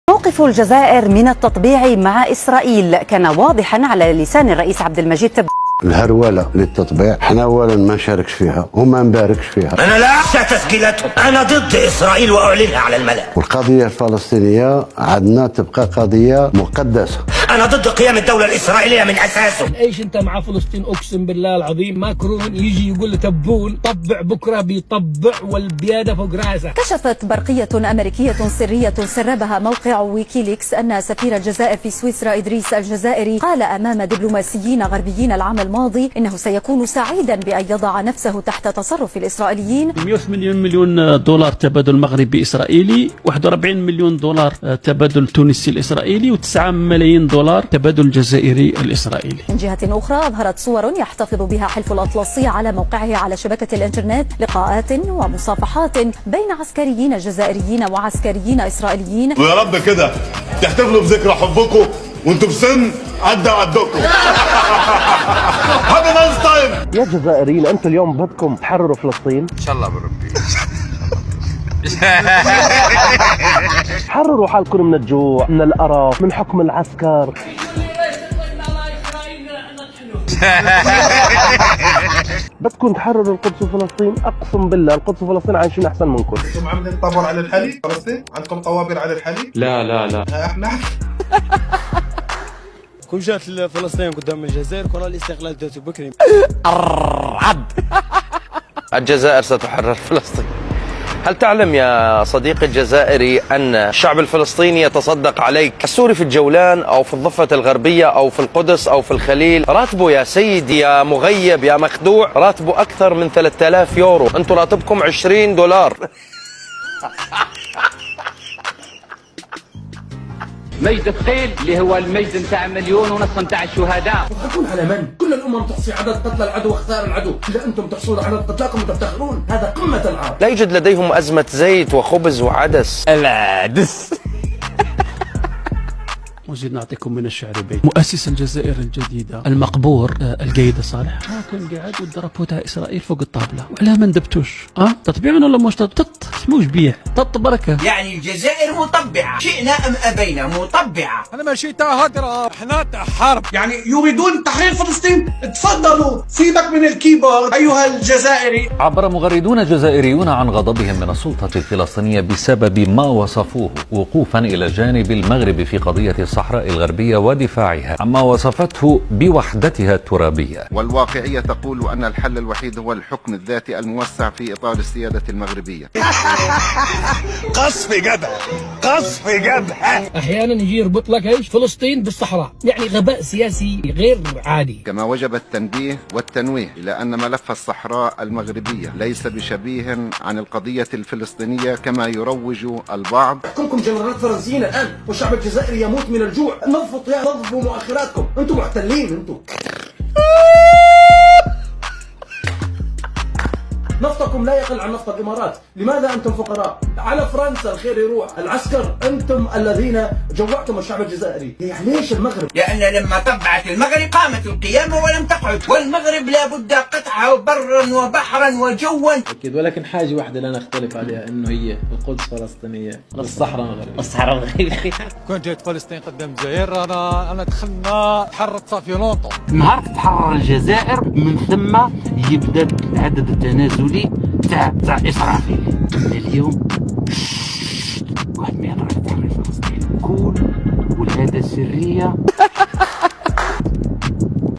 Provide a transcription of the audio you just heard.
موقف الجزائر من التطبيع مع إسرائيل كان واضحا على لسان الرئيس عبد المجيد تبون. الهرولة للتطبيع احنا اولا ما نشاركش فيها وما نباركش فيها. انا لا اخشى تسجيلاتهم، انا ضد اسرائيل واعلنها على الملأ. والقضية الفلسطينية عندنا تبقى قضية مقدسة. انا ضد قيام الدولة الاسرائيلية من اساسه. ايش انت مع فلسطين؟ اقسم بالله العظيم ماكرون يجي يقول لتبون طبع بكره بيطبع والبيادة فوق راسه. كشفت برقية امريكية سرية سربها موقع ويكيليكس ان سفير الجزائر في سويسرا ادريس الجزائري قال امام دبلوماسيين غربيين العام الماضي انه سيكون سعيدا بان يضع نفسه تحت تصرف الاسرائيليين. 180 مليون دولار تبادل مغربي اسرائيلي، 41 مليون دولار تبادل تونسي الاسرائيلي، و9 ملايين دولار تبادل جزائري الاسرائيلي. من جهة اخرى اظهرت صور يحتفظ بها حلف الاطلسي على موقعه على شبكة الانترنت لقاءات ومصافحات بين عسكريين جزائريين وعسكريين اسرائيليين. ويا رب كده تحتفلوا بذكرى حبكم وانتم بسن عدى عدكم. هذا نايس تايم. يا جزائريين انتم اليوم بدكم تحرروا فلسطين؟ ان شاء الله بربي. حرروا حالكم من الجوع، من القرف، من حكم العسكر. بدكم تحرروا القدس وفلسطين؟ اقسم بالله القدس وفلسطين عايشين احسن منكم. انتم عاملين طابور على الحليب فلسطين؟ عندكم طوابير على الحليب؟ لا احنا كون جات فلسطين قدام الجزائر كون الاستقلال داتو بكري. الجزائر ستحرر فلسطين. هل تعلم يا صديقي الجزائري أن الشعب الفلسطيني يتصدق عليك؟ السوري في الجولان أو في الضفة الغربية أو في القدس أو في الخليل راتبه يا سيدي يا مغيب يا مخدوع راتبه أكثر من 3000 يورو. أنتم راتبكم 20 دولار. مجد الخيل اللي هو المجد نتاع 1.5 مليون نتاع الشهداء. تضحكون على من؟ كل الامم تحصي عدد قتلى العدو واختار العدو، اذا انتم تحصون عدد قتلاكم وتفتخرون هذا قمة العار. لا يوجد لديهم أزمة زيت وخبز وعدس. العدس. وزيد نعطيكم من الشعر بيت. مؤسس الجزائر الجديدة المقبور القايد صالح كان قاعد والدرابو تاع اسرائيل فوق الطابلة، وعلاه ما ندبتوش؟ تطبيع ولا مش اسموش بيع بركة. يعني الجزائر مطبعة، شئنا ام ابينا مطبعة. انا ماشي تاع هدرة، احنا تاع حرب. يعني يريدون تحرير فلسطين؟ تفضلوا سيبك من الكيبورد ايها الجزائري. عبر مغردون جزائريون عن غضبهم من السلطة الفلسطينية بسبب ما وصفوه وقوفا الى جانب المغرب في قضية الصحراء الغربية ودفاعها عما وصفته بوحدتها الترابية. والواقعية تقول أن الحل الوحيد هو الحكم الذاتي الموسع في إطار السيادة المغربية. قصف جبهة. احيانا يجي يربط لك ايش فلسطين بالصحراء، يعني غباء سياسي غير عادي. كما وجب التنبيه والتنويه إلى أن ملف الصحراء المغربية ليس بشبيه عن القضية الفلسطينية كما يروج البعض. يحكمكم جنرالات فرنسيين الان والشعب الجزائري يموت من الجوع. نظفوا مؤخراتكم، انتم محتلين. انتم نفطكم لا يقل عن نفط الامارات. لماذا انتم فقراء؟ على فرنسا الخير يروح. العسكر انتم الذين جوعتم الشعب الجزائري. يعني ليش المغرب؟ لان لما طبعت المغرب قامت القيامة ولم تقعد، والمغرب لابد قطعه برا وبحرا وجوا. اكيد، ولكن حاجه واحده لا نختلف عليها انه هي القدس فلسطينيه، الصحراء مغربيه. الصحراء مغربيه. كنت جيت فلسطين قدام الجزائر انا دخلنا تحررت صافي لونطو. نهار تتحرر الجزائر من ثم يبدا العدد التنازلي تاع اسرائيل. اليوم واحد ما يهضر على تحرير فلسطين، كل ولادة سرية.